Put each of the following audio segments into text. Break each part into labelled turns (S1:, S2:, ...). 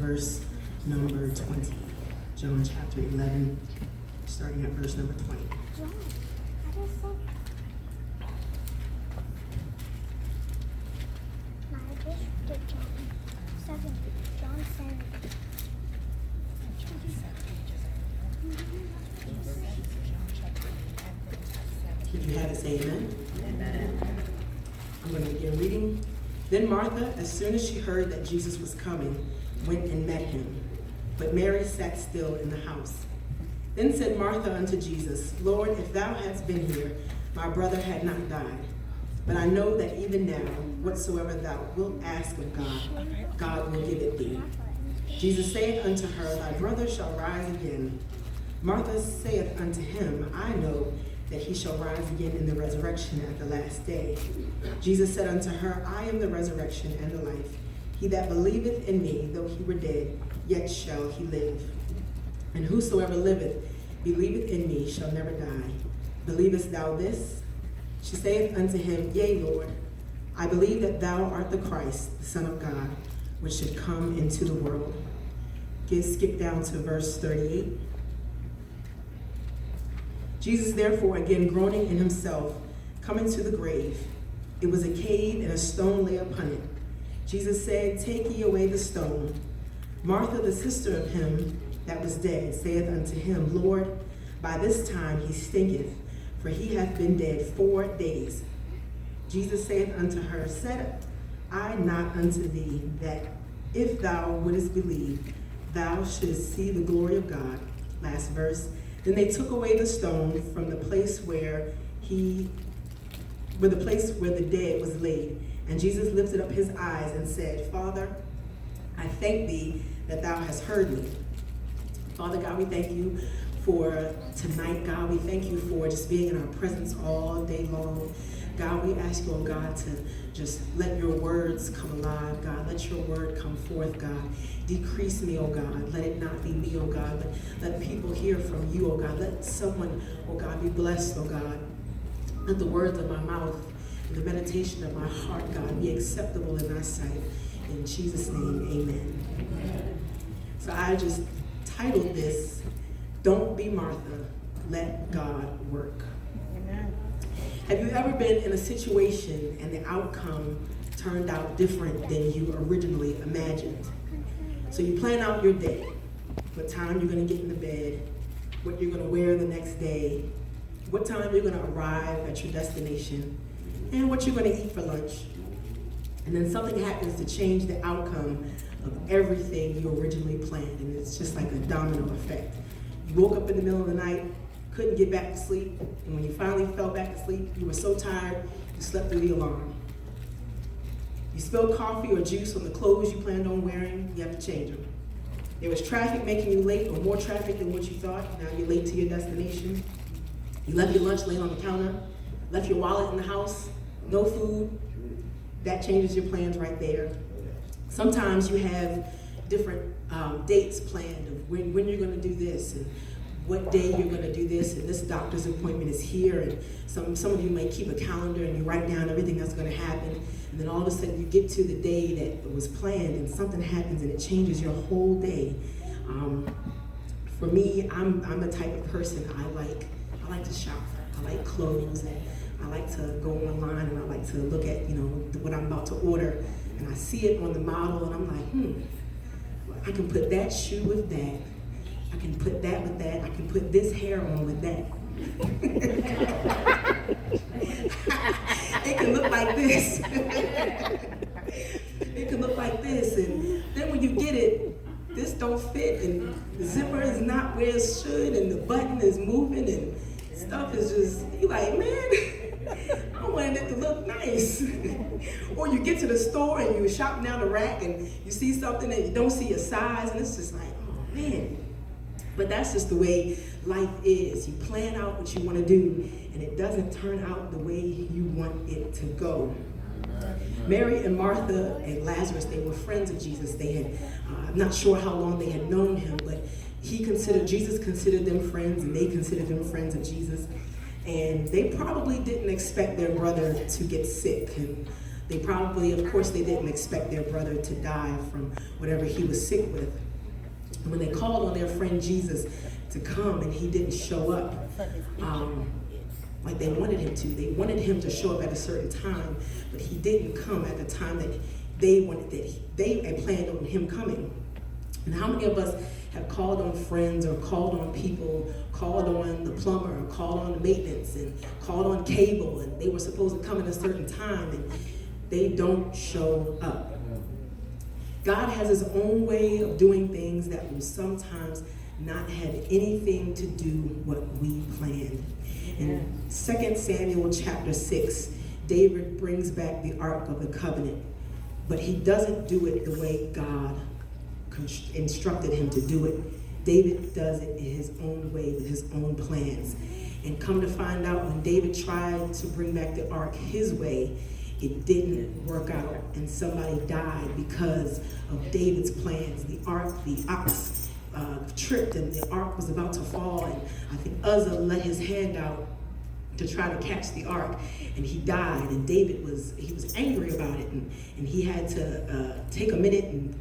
S1: verse number 20. John chapter 11, starting at verse number 20.
S2: John 7.
S1: If you have it, say amen. Amen. I'm going to begin reading. Then Martha, as soon as she heard that Jesus was coming, went and met him. But Mary sat still in the house. Then said Martha unto Jesus, Lord, if thou hadst been here, my brother had not died. But I know that even now, whatsoever thou wilt ask of God, God will give it thee. Jesus saith unto her, Thy brother shall rise again. Martha saith unto him, I know that he shall rise again in the resurrection at the last day. Jesus said unto her, I am the resurrection and the life. He that believeth in me, though he were dead, yet shall he live. And whosoever liveth, believeth in me, shall never die. Believest thou this? She saith unto him, Yea, Lord, I believe that thou art the Christ, the Son of God, which should come into the world. Skip down to verse 38. Jesus therefore, again groaning in himself, coming to the grave. It was a cave, and a stone lay upon it. Jesus said, Take ye away the stone. Martha, the sister of him that was dead, saith unto him, Lord, by this time he stinketh, for he hath been dead 4 days. Jesus saith unto her, Said I not unto thee, that if thou wouldest believe, thou shouldest see the glory of God? Last verse. Then they took away the stone from the place where the dead was laid. And Jesus lifted up his eyes and said, Father, I thank thee that thou hast heard me. Father God, we thank you for tonight, God. We thank you for just being in our presence all day long. God, we ask you, oh God, to just let your words come alive, God. Let your word come forth, God. Decrease me, oh God. Let it not be me, oh God, but let people hear from you, oh God. Let someone, oh God, be blessed, oh God. Let the words of my mouth and the meditation of my heart, God, be acceptable in thy sight. In Jesus' name, amen. So I just titled this, Don't Be Martha, Let God Work.
S3: Amen.
S1: Have you ever been in a situation and the outcome turned out different than you originally imagined? So you plan out your day, what time you're going to get in the bed, what you're going to wear the next day, what time you're going to arrive at your destination, and what you're going to eat for lunch. And then something happens to change the outcome of everything you originally planned, and it's just like a domino effect. You woke up in the middle of the night, couldn't get back to sleep, and when you finally fell back to sleep, you were so tired, you slept through the alarm. You spilled coffee or juice on the clothes you planned on wearing, you have to change them. There was traffic making you late, or more traffic than what you thought, now you're late to your destination. You left your lunch laying on the counter, left your wallet in the house, no food. That changes your plans right there. Sometimes you have different dates planned of when you're going to do this and what day you're going to do this, and this doctor's appointment is here, and some of you may keep a calendar and you write down everything that's going to happen, and then all of a sudden you get to the day that was planned and something happens and it changes your whole day. For me, I'm the type of person I like to shop. I like clothes, and I like to go online, and I like to look at what I'm about to order, and I see it on the model, and I'm like, I can put that shoe with that. I can put that with that. I can put this hair on with that. It can look like this. It can look like this. And then when you get it, this don't fit, and the zipper is not where it should, and the button is moving, and stuff is just, you like, man, I wanted it to look nice. Or you get to the store and you're shopping down the rack and you see something and you don't see a size, and it's just like, oh man. But that's just the way life is. You plan out what you want to do, and it doesn't turn out the way you want it to go. Mary and Martha and Lazarus, they were friends of Jesus. They had, I'm not sure how long they had known him, but Jesus considered them friends, and they considered them friends of Jesus. And they probably didn't expect their brother to get sick. And They probably, of course, they didn't expect their brother to die from whatever he was sick with. And when they called on their friend Jesus to come and he didn't show up, like they wanted him to. They wanted him to show up at a certain time, but he didn't come at the time that they wanted, that they had planned on him coming. And how many of us have called on friends or called on people, called on the plumber or called on the maintenance and called on cable, and they were supposed to come at a certain time and they don't show up? God has his own way of doing things that will sometimes not have anything to do what we planned. In 2 Samuel chapter 6, David brings back the Ark of the Covenant, but he doesn't do it the way God instructed him to do it. David does it in his own way with his own plans. And come to find out, when David tried to bring back the Ark his way, it didn't work out, and somebody died because of David's plans. The ox tripped, and the ark was about to fall, and I think Uzzah let his hand out to try to catch the ark, and he died. And David was angry about it, and he had to take a minute and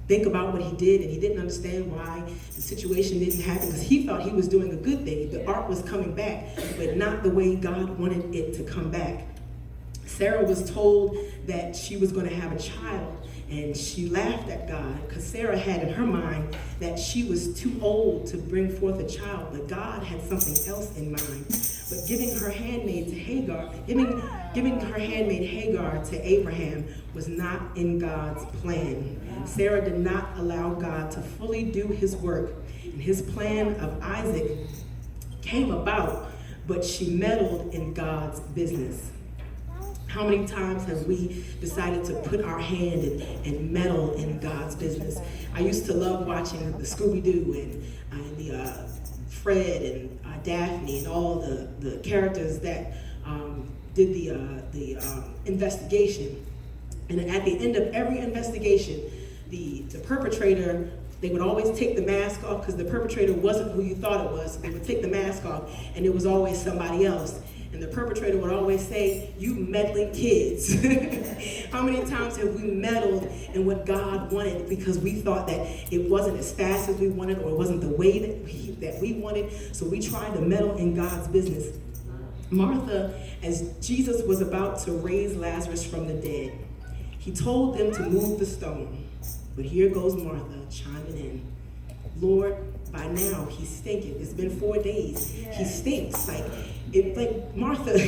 S1: think about what he did, and he didn't understand why the situation didn't happen, because he thought he was doing a good thing. The ark was coming back, but not the way God wanted it to come back. Sarah was told that she was going to have a child, and she laughed at God because Sarah had in her mind that she was too old to bring forth a child, but God had something else in mind. But giving her handmaid Hagar to Abraham was not in God's plan. Sarah did not allow God to fully do his work, and his plan of Isaac came about, but she meddled in God's business. How many times have we decided to put our hand and meddle in God's business? I used to love watching the Scooby-Doo and the Fred and Daphne and all the characters that did the investigation. And at the end of every investigation, the perpetrator, they would always take the mask off, because the perpetrator wasn't who you thought it was. So they would take the mask off, and it was always somebody else. And the perpetrator would always say, "You meddling kids." How many times have we meddled in what God wanted because we thought that it wasn't as fast as we wanted, or it wasn't the way that we wanted, so we tried to meddle in God's business. Martha, as Jesus was about to raise Lazarus from the dead, he told them to move the stone. But here goes Martha chiming in. "Lord, by now he's stinking. It's been 4 days. He stinks." Like Martha,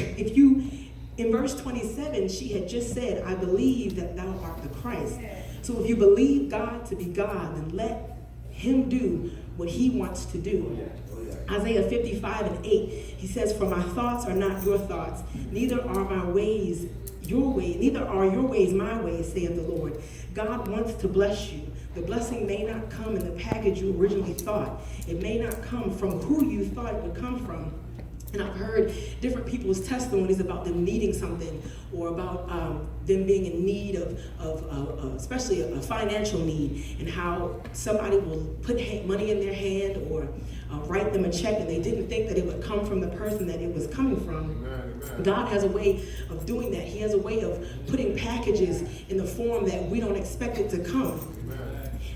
S1: in verse 27, she had just said, "I believe that thou art the Christ." So if you believe God to be God, then let him do what he wants to do. Isaiah 55:8, he says, "For my thoughts are not your thoughts, neither are my ways your ways, neither are your ways my ways, saith the Lord." God wants to bless you. The blessing may not come in the package you originally thought. It may not come from who you thought it would come from. And I've heard different people's testimonies about them needing something, or about them being in need of especially a financial need, and how somebody will put money in their hand or write them a check, and they didn't think that it would come from the person that it was coming from. God has a way of doing that. He has a way of putting packages in the form that we don't expect it to come.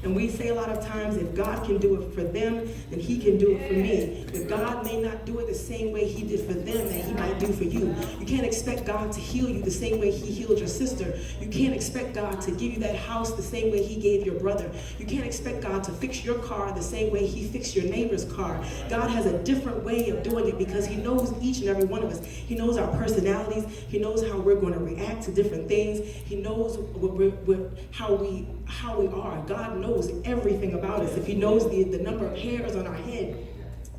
S1: And we say a lot of times, if God can do it for them, then he can do it for me. But God may not do it the same way he did for them that he might do for you. You can't expect God to heal you the same way he healed your sister. You can't expect God to give you that house the same way he gave your brother. You can't expect God to fix your car the same way he fixed your neighbor's car. God has a different way of doing it, because he knows each and every one of us. He knows our personalities. He knows how we're going to react to different things. He knows how we are. God knows everything about us. If he knows the number of hairs on our head,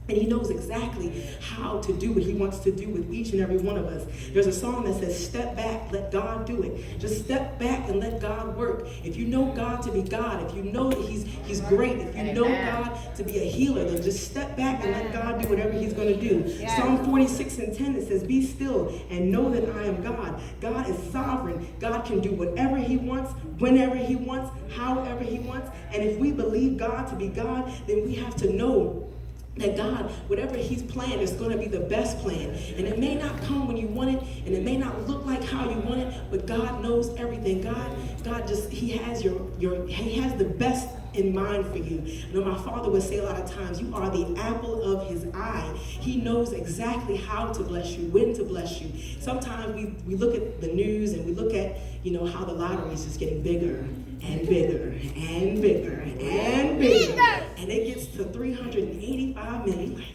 S1: and he knows exactly how to do what he wants to do with each and every one of us. There's a song that says, "Step back, let God do it." Just step back and let God work. If you know God to be God, if you know that he's great, if you know God to be a healer, then just step back and let God do whatever he's going to do. Psalm 46:10, it says, "Be still and know that I am God." God is sovereign. God can do whatever he wants, whenever he wants, however he wants. And if we believe God to be God, then we have to know that God, whatever he's planned is going to be the best plan. And it may not come when you want it, and it may not look like how you want it, but God knows everything. God just, he has he has the best in mind for you. You know, my father would say a lot of times, you are the apple of his eye. He knows exactly how to bless you, when to bless you. Sometimes we look at the news and we look at, you know, how the lottery is just getting bigger and bigger and bigger and bigger. And it gets to 385 million. Like,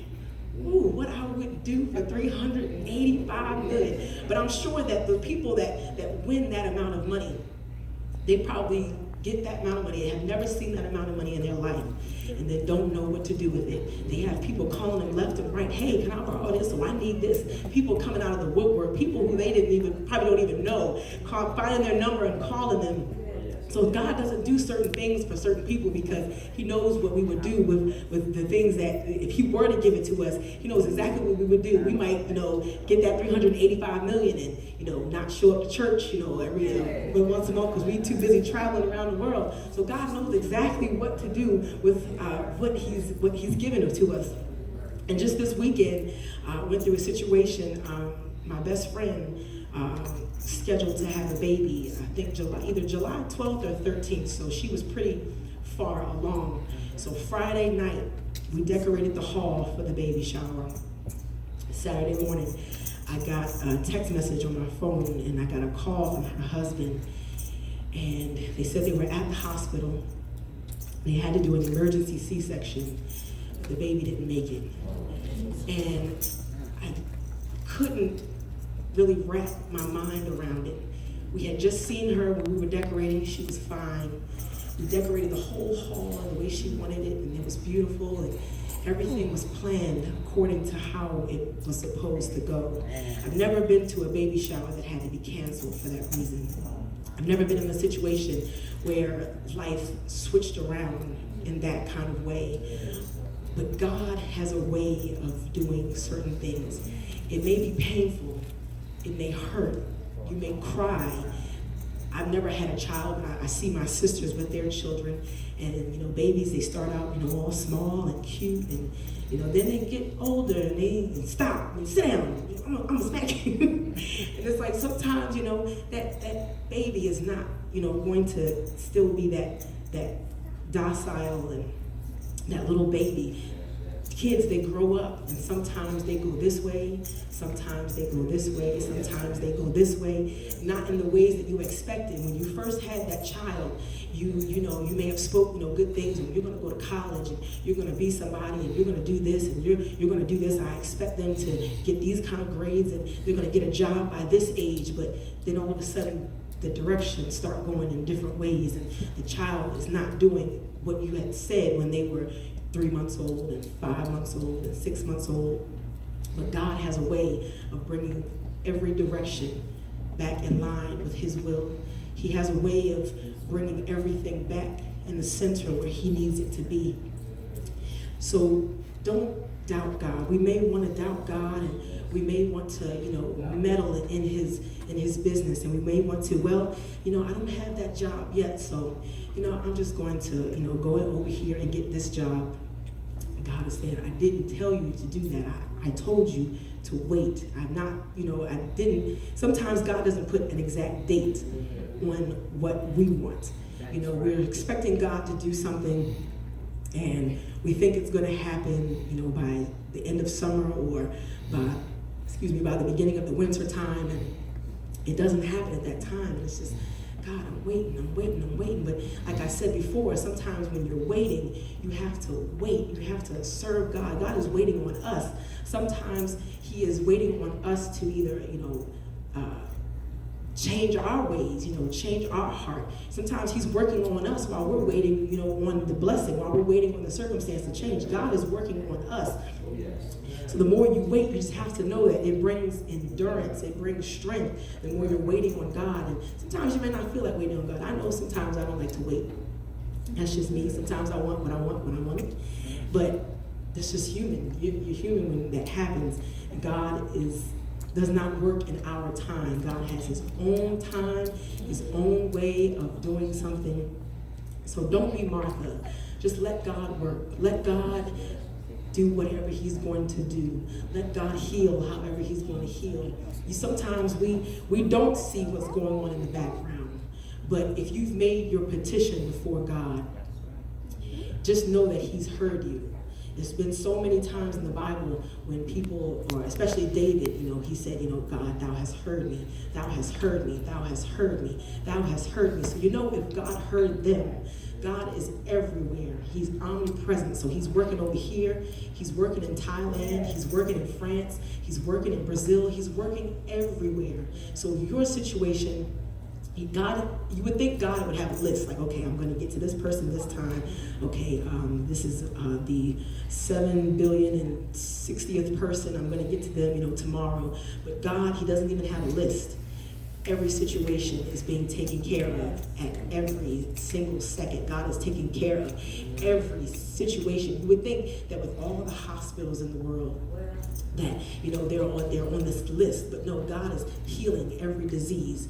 S1: ooh, what I would do for 385 million. But I'm sure that the people that win that amount of money, they probably get that amount of money, have never seen that amount of money in their life, and they don't know what to do with it. They have people calling them left and right, hey, can I borrow this? Oh, I need this. People coming out of the woodwork, people who they probably don't even know, finding their number and calling them. So God doesn't do certain things for certain people because he knows what we would do with the things that, if he were to give it to us, he knows exactly what we would do. We might, you know, get that 385 million and, you know, not show up to church, you know, every once a month because we're too busy traveling around the world. So God knows exactly what to do with what he's given to us. And just this weekend, I went through a situation. My best friend scheduled to have a baby, I think either July 12th or 13th, so she was pretty far along. So Friday night, we decorated the hall for the baby shower. Saturday morning, I got a text message on my phone and I got a call from her husband, and they said they were at the hospital. They had to do an emergency C-section. The baby didn't make it. And I couldn't really wrap my mind around it. We had just seen her when we were decorating. She was fine. We decorated the whole hall the way she wanted it, and it was beautiful, and everything was planned according to how it was supposed to go. I've never been to a baby shower that had to be canceled for that reason. I've never been in a situation where life switched around in that kind of way. But God has a way of doing certain things. It may be painful. It may hurt. You may cry. I've never had a child, but I see my sisters with their children, and, you know, babies, they start out, you know, all small and cute, and, you know, then they get older and they stop and sit down. I'm gonna smack you. And it's like sometimes, you know, that baby is not, you know, going to still be that docile and that little baby. Kids, they grow up, and sometimes they go this way, sometimes they go this way, sometimes they go this way, not in the ways that you expected. When you first had that child, you may have spoke, you know, good things, and you're gonna go to college, and you're gonna be somebody, and you're gonna do this, and you're gonna do this. I expect them to get these kind of grades, and they're gonna get a job by this age, but then all of a sudden, the directions start going in different ways, and the child is not doing what you had said when they were 3 months old and 5 months old and 6 months old. But God has a way of bringing every direction back in line with his will. He has a way of bringing everything back in the center where he needs it to be. So don't doubt God. We may want to doubt God, and we may want to, you know, meddle in his business, and we may want to, well, you know, I don't have that job yet, so, you know, I'm just going to, you know, go over here and get this job. God is saying, I didn't tell you to do that. I told you to wait. I'm not, you know, I didn't. Sometimes God doesn't put an exact date on what we want. You know, we're expecting God to do something, and we think it's going to happen, you know, by the end of summer or by the beginning of the winter time, and it doesn't happen at that time. It's just, God, I'm waiting. But like I said before, sometimes when you're waiting, you have to wait. You have to serve God. God is waiting on us. Sometimes he is waiting on us to either, you know, change our ways, you know, change our heart. Sometimes he's working on us while we're waiting, you know, on the blessing, while we're waiting on the circumstance to change. God is working on us. So the more you wait, you just have to know that it brings endurance, it brings strength, the more you're waiting on God. And sometimes you may not feel like waiting on God. I know sometimes I don't like to wait. That's just me. Sometimes I want what I want when I want it. But that's just human. You're human when that happens. God does not work in our time. God has his own time, his own way of doing something. So don't be Martha. Just let God work. Let God do whatever he's going to do. Let God heal however he's going to heal. Sometimes we don't see what's going on in the background. But if you've made your petition before God, just know that he's heard you. There's been so many times in the Bible when people, or especially David, he said, God, thou hast heard me, thou hast heard me, thou hast heard me, thou hast heard me. So if God heard them, God is everywhere. He's omnipresent. So he's working over here, he's working in Thailand, he's working in France, he's working in Brazil, he's working everywhere. So your situation, you would think God would have a list, like, okay, I'm going to get to this person this time. Okay, this is the 7,060,000,000th person. I'm going to get to them, tomorrow. But God, he doesn't even have a list. Every situation is being taken care of at every single second. God is taking care of every situation. You would think that with all the hospitals in the world, that they're on this list, but no, God is healing every disease.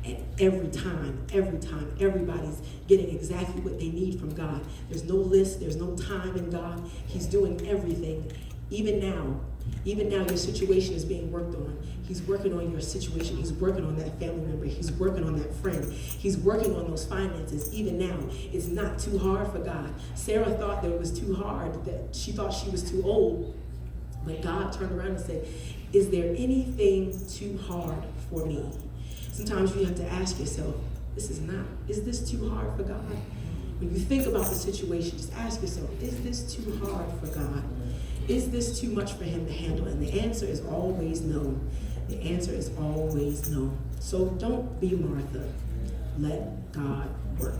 S1: And every time, everybody's getting exactly what they need from God. There's no list, there's no time in God. He's doing everything. Even now, your situation is being worked on. He's working on your situation. He's working on that family member. He's working on that friend. He's working on those finances. Even now, it's not too hard for God. Sarah thought that it was too hard, that she thought she was too old. But God turned around and said, is there anything too hard for me? Sometimes you have to ask yourself, is this too hard for God? When you think about the situation, just ask yourself, is this too hard for God? Is this too much for him to handle? And the answer is always no. The answer is always no. So don't be Martha. Let God work.